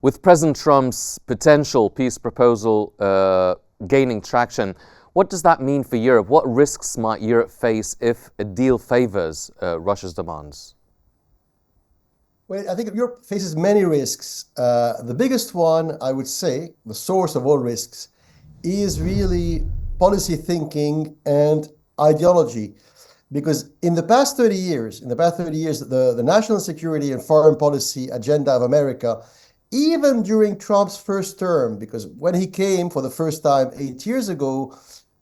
With President Trump's potential peace proposal gaining traction, what does that mean for Europe? What risks might Europe face if a deal favors Russia's demands? Well, I think Europe faces many risks. The biggest one, I would say, the source of all risks, is really policy thinking and ideology. Because in the past 30 years, the national security and foreign policy agenda of America, even during Trump's first term, because when he came for the first time 8 years ago,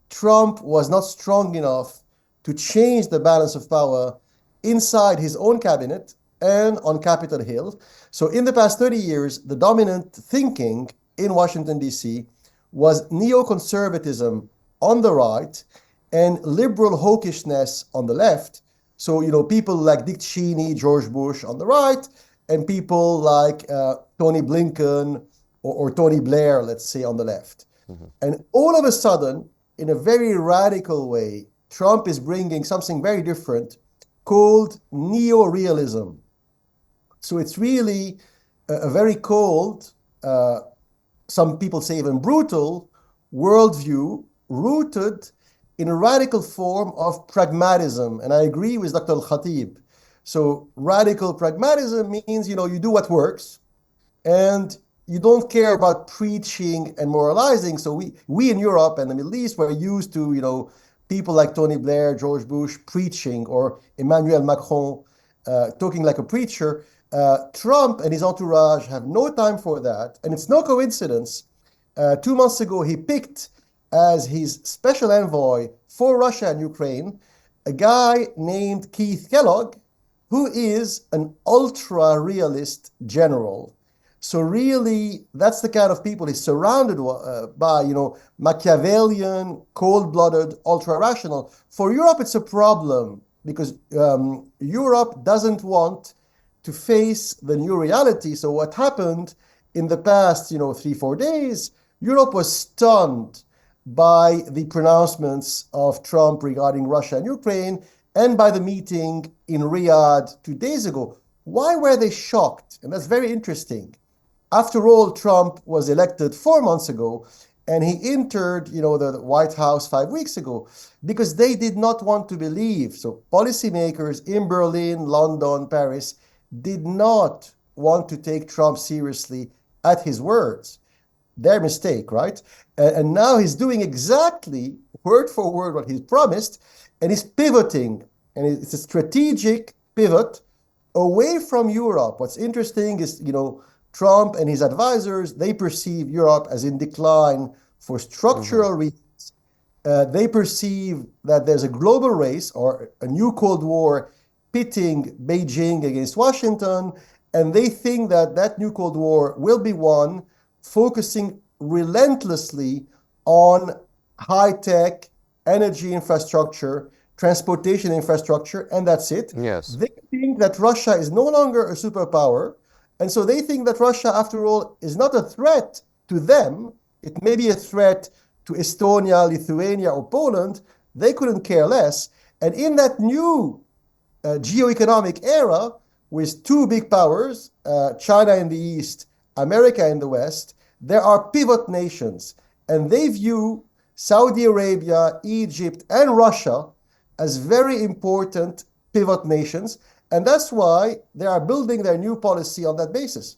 Trump was not strong enough to change the balance of power inside his own cabinet and on Capitol Hill. So in the past 30 years, the dominant thinking in Washington, D.C. was neoconservatism on the right and liberal hawkishness on the left. So, people like Dick Cheney, George Bush on the right, and people like Tony Blinken or Tony Blair, let's say, on the left. Mm-hmm. And all of a sudden, in a very radical way, Trump is bringing something very different called neo-realism. So it's really a very cold, some people say even brutal, worldview rooted in a radical form of pragmatism. And I agree with Dr. Al-Khatib. So radical pragmatism means, you do what works and you don't care about preaching and moralizing. So we in Europe and the Middle East were used to, people like Tony Blair, George Bush preaching, or Emmanuel Macron talking like a preacher. Trump and his entourage have no time for that. And it's no coincidence. 2 months ago, he picked as his special envoy for Russia and Ukraine a guy named Keith Kellogg, who is an ultra-realist general. So really, that's the kind of people he's surrounded by, Machiavellian, cold-blooded, ultra-rational. For Europe, it's a problem because Europe doesn't want to face the new reality. So what happened in the past, 3-4 days, Europe was stunned by the pronouncements of Trump regarding Russia and Ukraine and by the meeting in Riyadh 2 days ago. Why were they shocked? And that's very interesting. After all, Trump was elected 4 months ago and he entered, the White House 5 weeks ago because they did not want to believe. So policymakers in Berlin, London, Paris did not want to take Trump seriously at his words. Their mistake, right? And now he's doing exactly word for word what he's promised, and he's pivoting. And it's a strategic pivot away from Europe. What's interesting is, Trump and his advisors, they perceive Europe as in decline for structural reasons. They perceive that there's a global race or a new Cold War pitting Beijing against Washington, and they think that that new Cold War will be won focusing relentlessly on high-tech energy infrastructure, transportation infrastructure, and that's it. Yes. They think that Russia is no longer a superpower, and so they think that Russia, after all, is not a threat to them. It may be a threat to Estonia, Lithuania, or Poland. They couldn't care less. And in that new geoeconomic era, with two big powers, China in the East, America in the West, there are pivot nations, and they view Saudi Arabia, Egypt, and Russia as very important pivot nations, and that's why they are building their new policy on that basis.